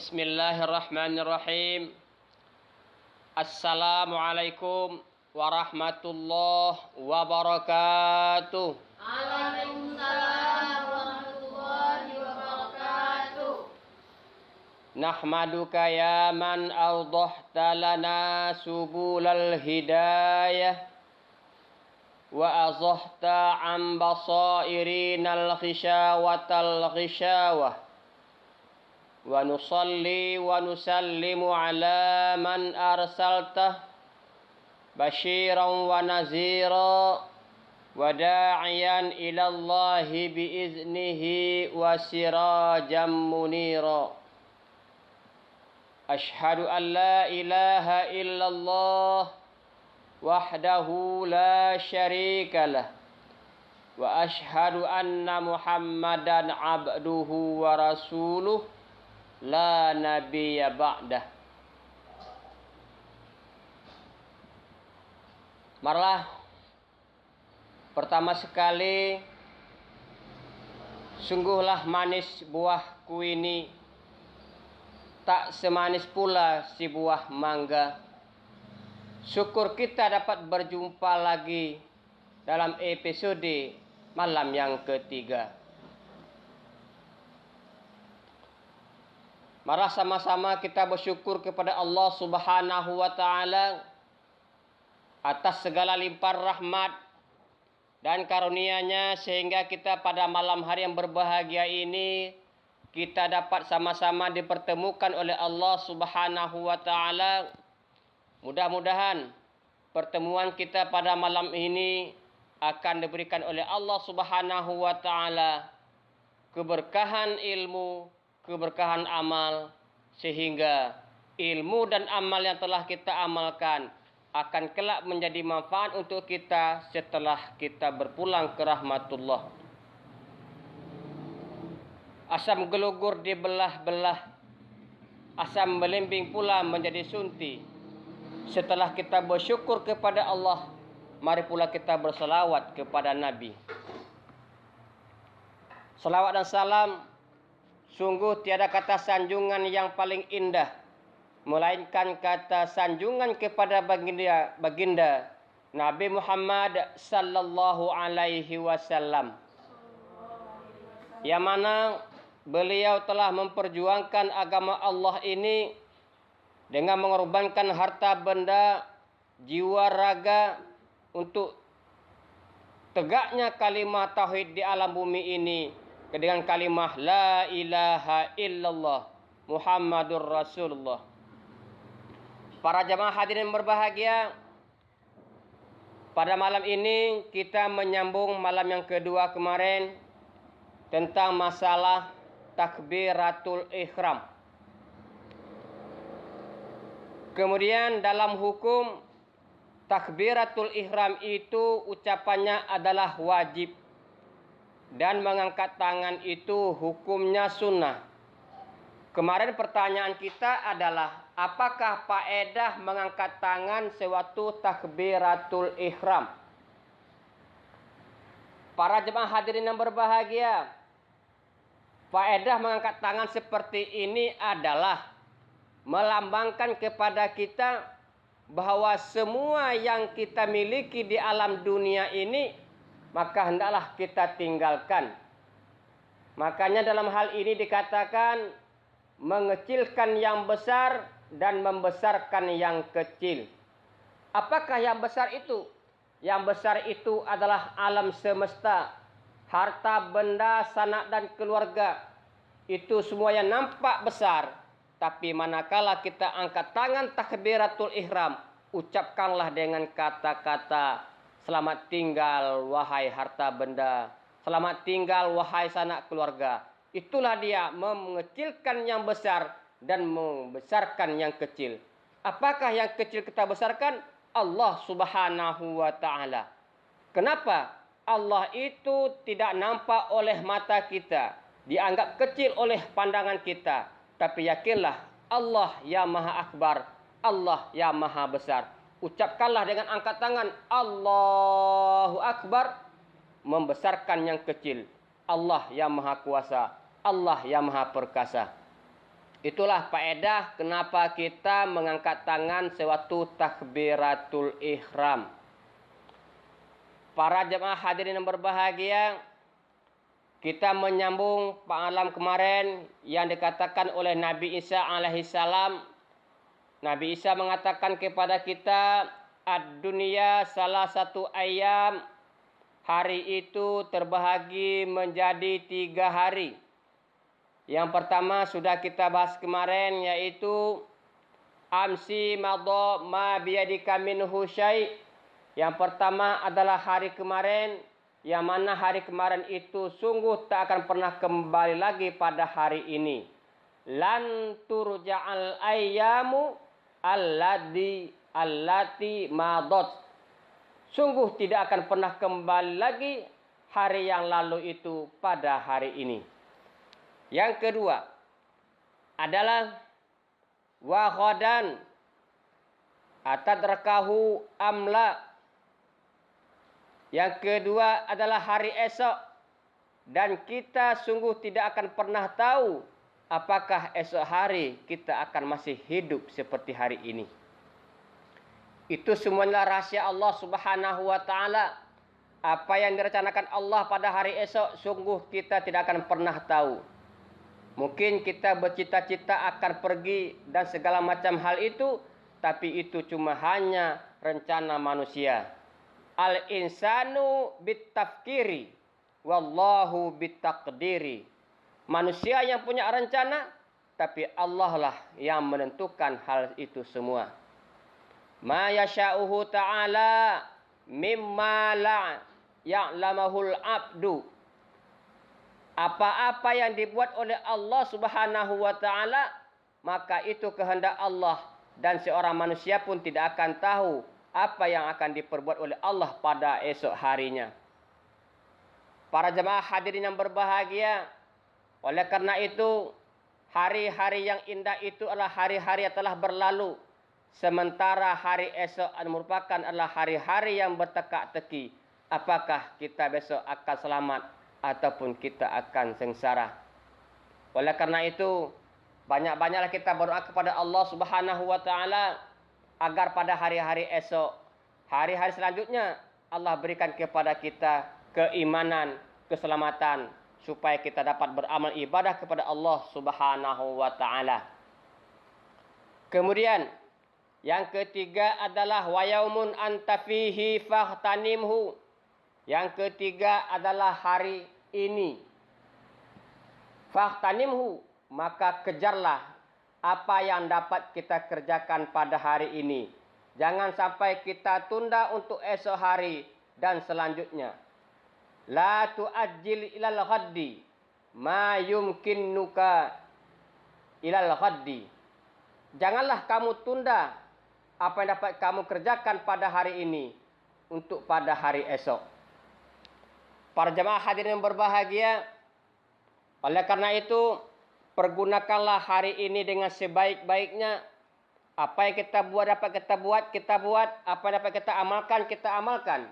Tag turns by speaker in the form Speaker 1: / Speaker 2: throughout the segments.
Speaker 1: Bismillahirrahmanirrahim. Assalamualaikum warahmatullahi wabarakatuh.
Speaker 2: Waalaikumsalam warahmatullahi wabarakatuh.
Speaker 1: Nahmaduka ya man awdahta lana subulal hidayah wa azahta an basairinal ghishawatal ghishawah. Wa nusalli wa nusallimu ala man arsaltah basyiran wa nazira wa da'iyan ila Allahi biiznihi wa sirajan munira. Ashhadu an la ilaha illallah wahdahu la syarika lah wa ashhadu anna Muhammadan abduhu wa rasuluh la nabiyya ba'dah. Marilah pertama sekali, sungguhlah manis buahku ini, tak semanis pula si buah mangga. Syukur kita dapat berjumpa lagi dalam episode malam yang ketiga. Marilah sama-sama kita bersyukur kepada Allah Subhanahu wa Ta'ala atas segala limpah rahmat dan karunia-Nya, sehingga kita pada malam hari yang berbahagia ini kita dapat sama-sama dipertemukan oleh Allah Subhanahu wa Ta'ala. Mudah-mudahan pertemuan kita pada malam ini akan diberikan oleh Allah Subhanahu wa Ta'ala keberkahan ilmu, keberkahan amal, sehingga ilmu dan amal yang telah kita amalkan akan kelak menjadi manfaat untuk kita setelah kita berpulang ke rahmatullah. Asam gelugur dibelah-belah, asam belimbing pula menjadi sunti. Setelah kita bersyukur kepada Allah, mari pula kita berselawat kepada Nabi. Selawat dan salam, sungguh tiada kata sanjungan yang paling indah melainkan kata sanjungan kepada baginda Nabi Muhammad sallallahu alaihi wasallam, yang mana beliau telah memperjuangkan agama Allah ini dengan mengorbankan harta benda, jiwa raga untuk tegaknya kalimat tauhid di alam bumi ini dengan kalimah la ilaha illallah Muhammadur Rasulullah. Para jamaah hadirin berbahagia, pada malam ini kita menyambung malam yang kedua kemarin tentang masalah takbiratul ihram. Kemudian dalam hukum takbiratul ihram itu ucapannya adalah wajib dan mengangkat tangan itu hukumnya sunnah. Kemarin pertanyaan kita adalah, apakah faedah mengangkat tangan sewaktu takbiratul ihram? Para jemaah hadirin yang berbahagia, faedah mengangkat tangan seperti ini adalah melambangkan kepada kita bahwa semua yang kita miliki di alam dunia ini maka hendaklah kita tinggalkan. Makanya dalam hal ini dikatakan mengecilkan yang besar dan membesarkan yang kecil. Apakah yang besar itu? Yang besar itu adalah alam semesta, harta benda, sanak dan keluarga. Itu semua yang nampak besar. Tapi manakala kita angkat tangan takbiratul ihram, ucapkanlah dengan kata-kata selamat tinggal wahai harta benda, selamat tinggal wahai sanak keluarga. Itulah dia mengecilkan yang besar dan membesarkan yang kecil. Apakah yang kecil kita besarkan? Allah Subhanahu wa Ta'ala. Kenapa? Allah itu tidak nampak oleh mata kita, dianggap kecil oleh pandangan kita. Tapi yakinlah Allah yang Maha Akbar, Allah yang Maha Besar. Ucapkanlah dengan angkat tangan Allahu Akbar, membesarkan yang kecil. Allah yang Maha Kuasa, Allah yang Maha Perkasa. Itulah faedah kenapa kita mengangkat tangan sewaktu takbiratul ihram. Para jemaah hadirin yang berbahagia, kita menyambung malam kemarin yang dikatakan oleh Nabi Isa alaihissalam. Nabi Isa mengatakan kepada kita, ad-dunya salah satu ayam. Hari itu terbahagi menjadi 3 hari. Yang pertama sudah kita bahas kemarin, yaitu amsi madha ma biyadika minhu syai'. Yang pertama adalah hari kemarin, yang mana hari kemarin itu sungguh tak akan pernah kembali lagi pada hari ini. Lan turja'al ayyamu allati madot. Sungguh tidak akan pernah kembali lagi hari yang lalu itu pada hari ini. Yang kedua adalah wa ghadan atadrakahu amla. Yang kedua adalah hari esok, dan kita sungguh tidak akan pernah tahu apakah esok hari kita akan masih hidup seperti hari ini. Itu semuanya rahasia Allah Subhanahu wa taala. Apa yang direncanakan Allah pada hari esok sungguh kita tidak akan pernah tahu. Mungkin kita bercita-cita akan pergi dan segala macam hal itu, tapi itu cuma hanya rencana manusia. Al-insanu bitafkiri wallahu bitaqdiri. Manusia yang punya rencana, tapi Allah lah yang menentukan hal itu semua. Ma yasha'uhu ta'ala mimma la ya'lamahul abdu. Apa-apa yang dibuat oleh Allah Subhanahu wa taala, maka itu kehendak Allah, dan seorang manusia pun tidak akan tahu apa yang akan diperbuat oleh Allah pada esok harinya. Para jemaah hadirin yang berbahagia, oleh karena itu hari-hari yang indah itu adalah hari-hari yang telah berlalu, sementara hari esok merupakan adalah hari-hari yang bertekak-teki. Apakah kita besok akan selamat ataupun kita akan sengsara? Oleh karena itu, banyak-banyaklah kita berdoa kepada Allah Subhanahu wa taala agar pada hari-hari esok, hari-hari selanjutnya, Allah berikan kepada kita keimanan, keselamatan, supaya kita dapat beramal ibadah kepada Allah Subhanahu wa taala. Kemudian yang ketiga adalah wa yaumun anta fihi fahtanimhu. Yang ketiga adalah hari ini. Fahtanimhu, maka kejarlah apa yang dapat kita kerjakan pada hari ini. Jangan sampai kita tunda untuk esok hari dan selanjutnya. La tu'ajjil ilal ghaddi ma yumkinuka ilal ghaddi. Janganlah kamu tunda apa yang dapat kamu kerjakan pada hari ini untuk pada hari esok. Para jemaah hadirin yang berbahagia, oleh karena itu pergunakanlah hari ini dengan sebaik-baiknya. Apa yang kita buat dapat kita buat. Apa yang dapat kita amalkan.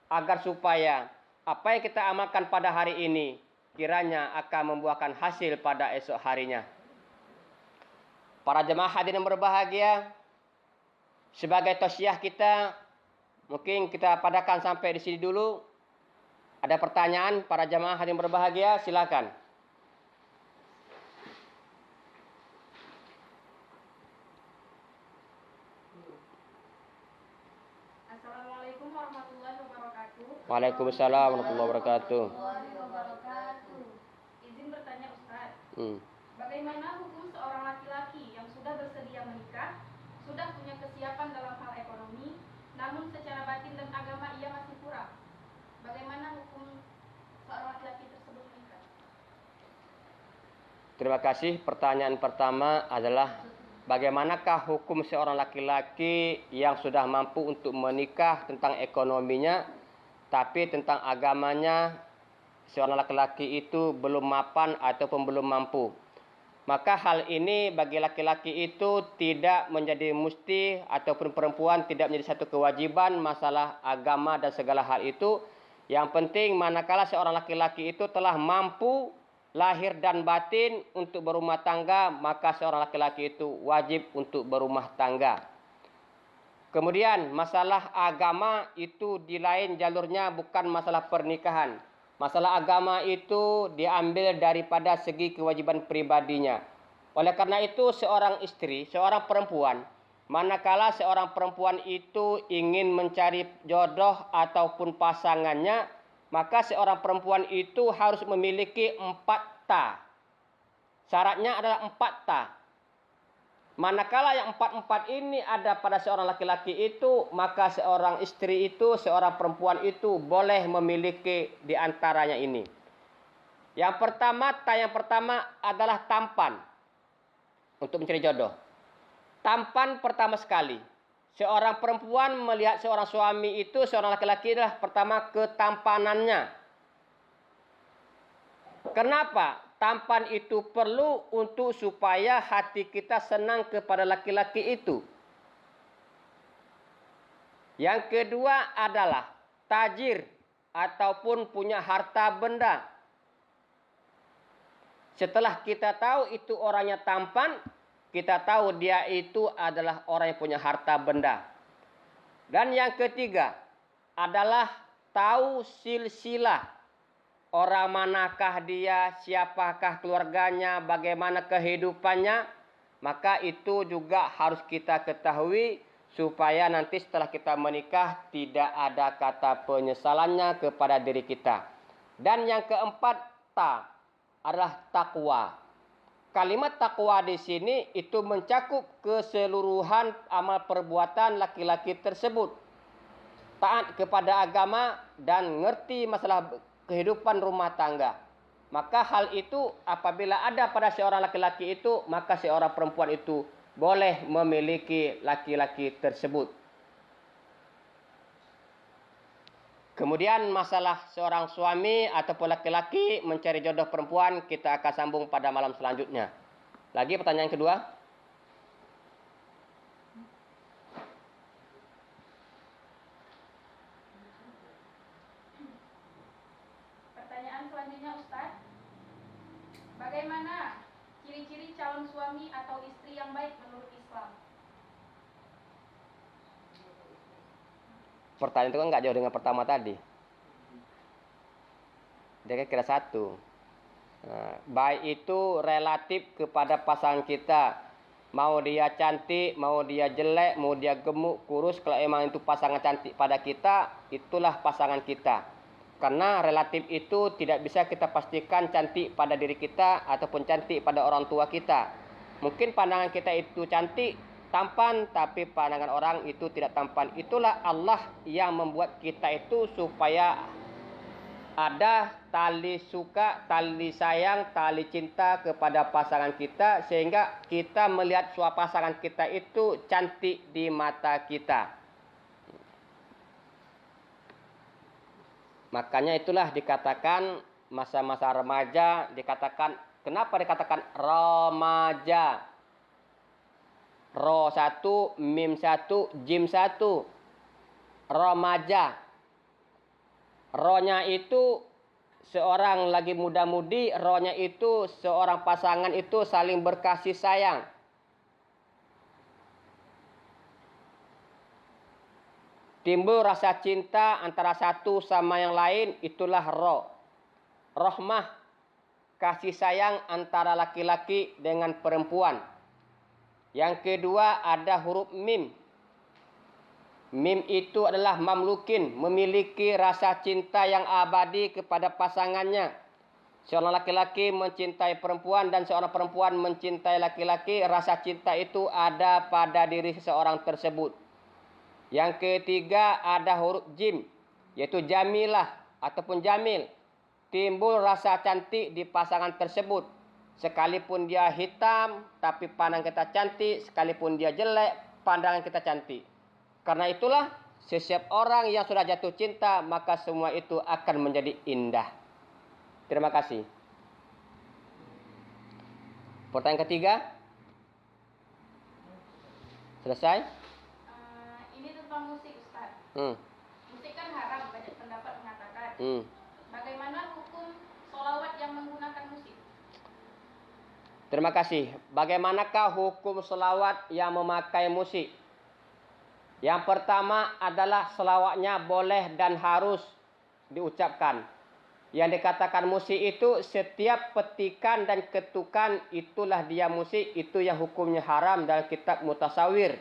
Speaker 1: Agar supaya apa yang kita amalkan pada hari ini kiranya akan membuahkan hasil pada esok harinya. Para jemaah hadirin yang berbahagia, sebagai tausiah kita, mungkin kita padakan sampai di sini dulu. Ada pertanyaan para jemaah hadirin yang berbahagia, silakan.
Speaker 2: Assalamualaikum warahmatullahi wabarakatuh.
Speaker 1: Waalaikumsalam warahmatullahi wabarakatuh.
Speaker 2: Izin bertanya Ustaz.
Speaker 3: Bagaimana hukum seorang laki-laki yang sudah bersedia menikah, sudah punya kesiapan dalam hal ekonomi, namun secara batin dan agama ia masih kurang? Bagaimana hukum seorang laki-laki tersebut menikah?
Speaker 1: Terima kasih. Pertanyaan pertama adalah bagaimanakah hukum seorang laki-laki yang sudah mampu untuk menikah, tentang ekonominya, tapi tentang agamanya seorang laki-laki itu belum mapan ataupun belum mampu. Maka hal ini bagi laki-laki itu tidak menjadi musti, ataupun perempuan tidak menjadi satu kewajiban masalah agama dan segala hal itu. Yang penting manakala seorang laki-laki itu telah mampu lahir dan batin untuk berumah tangga, maka seorang laki-laki itu wajib untuk berumah tangga. Kemudian masalah agama itu di lain jalurnya, bukan masalah pernikahan. Masalah agama itu diambil daripada segi kewajiban pribadinya. Oleh karena itu seorang istri, seorang perempuan, manakala seorang perempuan itu ingin mencari jodoh ataupun pasangannya, maka seorang perempuan itu harus memiliki 4 ta. Syaratnya adalah 4 ta. Manakala yang 4 ini ada pada seorang laki-laki itu, maka seorang istri itu, seorang perempuan itu boleh memiliki di antaranya ini. Yang pertama, ta yang pertama adalah tampan untuk mencari jodoh. Tampan pertama sekali. Seorang perempuan melihat seorang suami itu, seorang laki-laki adalah pertama ketampanannya. Kenapa? Tampan itu perlu untuk supaya hati kita senang kepada laki-laki itu. Yang kedua adalah tajir ataupun punya harta benda. Setelah kita tahu itu orangnya tampan, kita tahu dia itu adalah orang yang punya harta benda. Dan yang ketiga adalah tahu silsilah. Orang manakah dia, siapakah keluarganya, bagaimana kehidupannya, maka itu juga harus kita ketahui supaya nanti setelah kita menikah tidak ada kata penyesalannya kepada diri kita. Dan yang keempat, ta adalah takwa. Kalimat takwa di sini itu mencakup keseluruhan amal perbuatan laki-laki tersebut. Taat kepada agama dan ngerti masalah kehidupan rumah tangga. Maka hal itu apabila ada pada seorang laki-laki itu, maka seorang perempuan itu boleh memiliki laki-laki tersebut. Kemudian masalah seorang suami ataupun laki-laki mencari jodoh perempuan, kita akan sambung pada malam selanjutnya. Lagi pertanyaan kedua.
Speaker 3: Pertanyaan selanjutnya Ustaz, bagaimana ciri-ciri calon suami atau istri yang baik menurut Islam?
Speaker 1: Pertanyaan itu kan nggak jauh dengan pertama tadi. Dia kira satu. Nah, baik itu relatif kepada pasangan kita. Mau dia cantik, mau dia jelek, mau dia gemuk, kurus. Kalau emang itu pasangan cantik pada kita, itulah pasangan kita. Karena relatif itu tidak bisa kita pastikan cantik pada diri kita ataupun cantik pada orang tua kita. Mungkin pandangan kita itu cantik, tampan, tapi pandangan orang itu tidak tampan. Itulah Allah yang membuat kita itu supaya ada tali suka, tali sayang, tali cinta kepada pasangan kita, sehingga kita melihat suatu pasangan kita itu cantik di mata kita. Makanya itulah dikatakan masa-masa remaja, dikatakan, kenapa dikatakan remaja? Ro 1, mim 1, jim 1. Remaja. Ronya itu seorang lagi muda-mudi, ronya itu seorang pasangan itu saling berkasih sayang. Timbul rasa cinta antara satu sama yang lain, itulah roh. Rohmah, kasih sayang antara laki-laki dengan perempuan. Yang kedua ada huruf mim. Mim itu adalah mamlukin, memiliki rasa cinta yang abadi kepada pasangannya. Seorang laki-laki mencintai perempuan dan seorang perempuan mencintai laki-laki, rasa cinta itu ada pada diri seseorang tersebut. Yang ketiga ada huruf jim, yaitu jamilah ataupun jamil. Timbul rasa cantik di pasangan tersebut. Sekalipun dia hitam, tapi pandang kita cantik. Sekalipun dia jelek, pandangan kita cantik. Karena itulah, setiap orang yang sudah jatuh cinta, maka semua itu akan menjadi indah. Terima kasih. Pertanyaan ketiga. Selesai?
Speaker 3: Ini tentang musik Ustaz. Musik kan haram, banyak pendapat mengatakan. Bagaimana hukum sholawat yang menggunakan musik?
Speaker 1: Terima kasih. Bagaimanakah hukum selawat yang memakai musik? Yang pertama adalah selawatnya boleh dan harus diucapkan. Yang dikatakan musik itu setiap petikan dan ketukan itulah dia musik. Itu yang hukumnya haram dalam kitab Mutasawwir.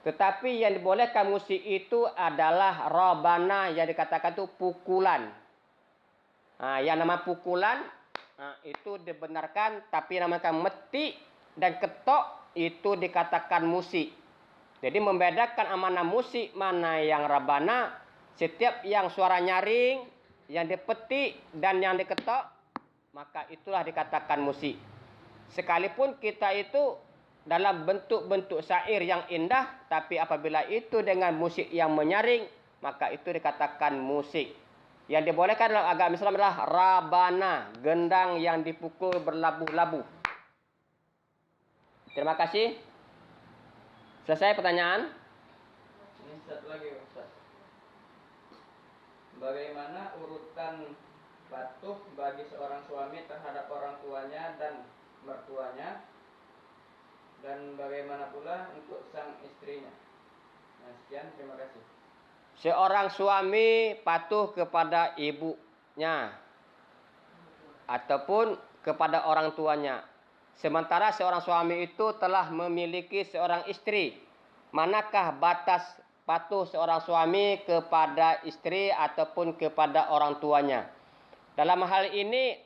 Speaker 1: Tetapi yang dibolehkan musik itu adalah rabana, yang dikatakan itu pukulan. Yang nama pukulan itu dibenarkan, tapi namakan metik dan ketok itu dikatakan musik. Jadi membedakan mana musik, mana yang rabana. Setiap yang suara nyaring, yang dipetik dan yang diketok, maka itulah dikatakan musik. Sekalipun kita itu dalam bentuk-bentuk syair yang indah, tapi apabila itu dengan musik yang menyaring, maka itu dikatakan musik. Yang dibolehkan dalam agama Islam adalah rabana, gendang yang dipukul berlabuh-labuh. Terima kasih. Selesai pertanyaan?
Speaker 4: Ini satu lagi, Ustaz. Bagaimana urutan patuh bagi seorang suami terhadap orang tuanya dan mertuanya, dan bagaimana pula untuk sang istrinya? Nah, sekian, terima kasih.
Speaker 1: Seorang suami patuh kepada ibunya ataupun kepada orang tuanya. Sementara seorang suami itu telah memiliki seorang istri. Manakah batas patuh seorang suami kepada istri ataupun kepada orang tuanya? Dalam hal ini,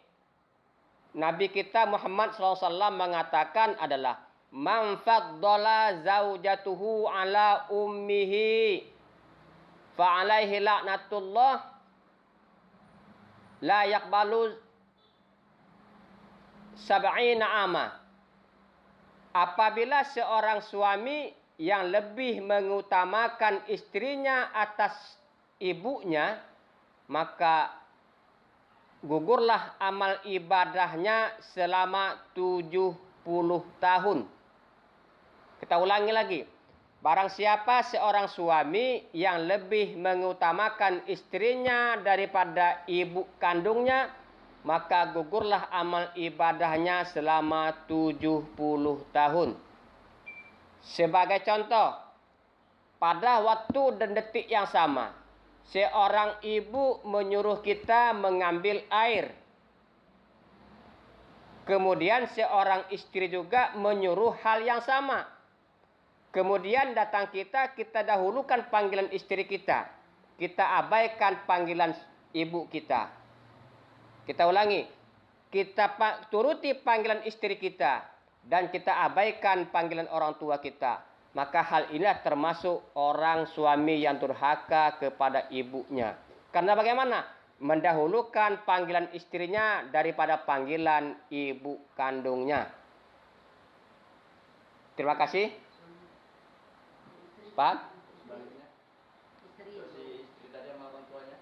Speaker 1: Nabi kita Muhammad SAW mengatakan adalah man faddala zaujatuhu ala ummihi fa alaihi laknatullah la yaqbalu sab'ina ama. Apabila seorang suami yang lebih mengutamakan istrinya atas ibunya, maka gugurlah amal ibadahnya selama 70 tahun. Kita ulangi lagi. Barang siapa seorang suami yang lebih mengutamakan istrinya daripada ibu kandungnya, maka gugurlah amal ibadahnya selama 70 tahun. Sebagai contoh, pada waktu dan detik yang sama, seorang ibu menyuruh kita mengambil air. Kemudian seorang istri juga menyuruh hal yang sama. Kemudian datang kita dahulukan panggilan istri kita. Kita abaikan panggilan ibu kita. Kita ulangi. Kita turuti panggilan istri kita. Dan kita abaikan panggilan orang tua kita. Maka hal inilah termasuk orang suami yang durhaka kepada ibunya. Karena bagaimana? Mendahulukan panggilan istrinya daripada panggilan ibu kandungnya. Terima kasih. Pak?
Speaker 4: Sebaliknya, si istri tadi sama orang tuanya.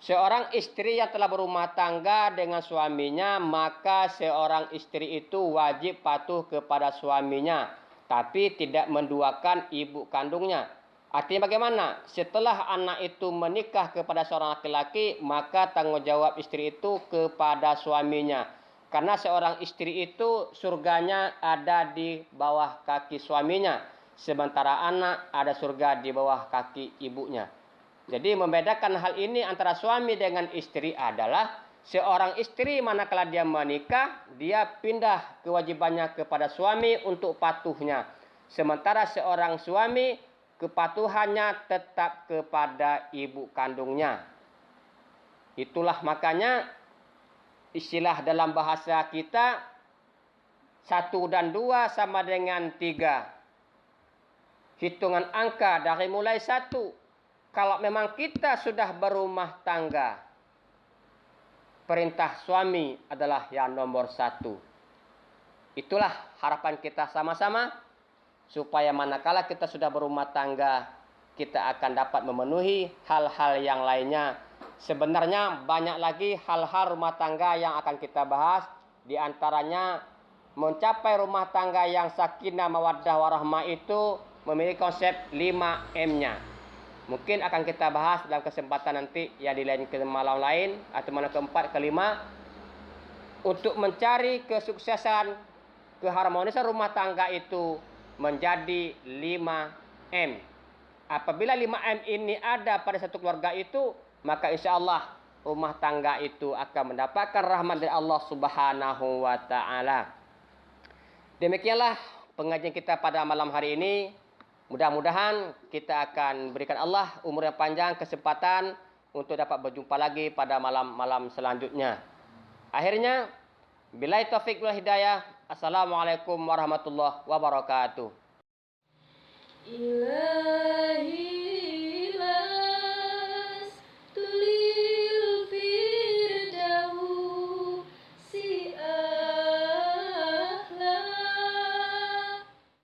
Speaker 1: Seorang istri yang telah berumah tangga dengan suaminya, maka seorang istri itu wajib patuh kepada suaminya, tapi tidak menduakan ibu kandungnya. Artinya bagaimana? Setelah anak itu menikah kepada seorang laki-laki, maka tanggung jawab istri itu kepada suaminya. Karena seorang istri itu surganya ada di bawah kaki suaminya. Sementara anak ada surga di bawah kaki ibunya. Jadi membedakan hal ini antara suami dengan istri adalah seorang istri manakala dia menikah, dia pindah kewajibannya kepada suami untuk patuhnya. Sementara seorang suami kepatuhannya tetap kepada ibu kandungnya. Itulah makanya istilah dalam bahasa kita 1 dan 2 sama dengan 3. Hitungan angka dari mulai 1. Kalau memang kita sudah berumah tangga, perintah suami adalah yang nomor 1. Itulah harapan kita sama-sama, supaya manakala kita sudah berumah tangga, kita akan dapat memenuhi hal-hal yang lainnya. Sebenarnya banyak lagi hal-hal rumah tangga yang akan kita bahas. Di antaranya mencapai rumah tangga yang sakinah mawaddah warahmah itu memiliki konsep 5M-nya. Mungkin akan kita bahas dalam kesempatan nanti ya di lain malam lain atau mana keempat, kelima. untuk mencari kesuksesan, keharmonisan rumah tangga itu menjadi 5M. Apabila 5M ini ada pada satu keluarga itu, maka insya Allah rumah tangga itu akan mendapatkan rahmat dari Allah Subhanahu wa Ta'ala. Demikianlah pengajian kita pada malam hari ini. Mudah-mudahan kita akan berikan Allah umur yang panjang, kesempatan untuk dapat berjumpa lagi pada malam-malam selanjutnya. Akhirnya, billahi taufiq wal hidayah. Assalamualaikum warahmatullahi wabarakatuh.
Speaker 2: Ilahi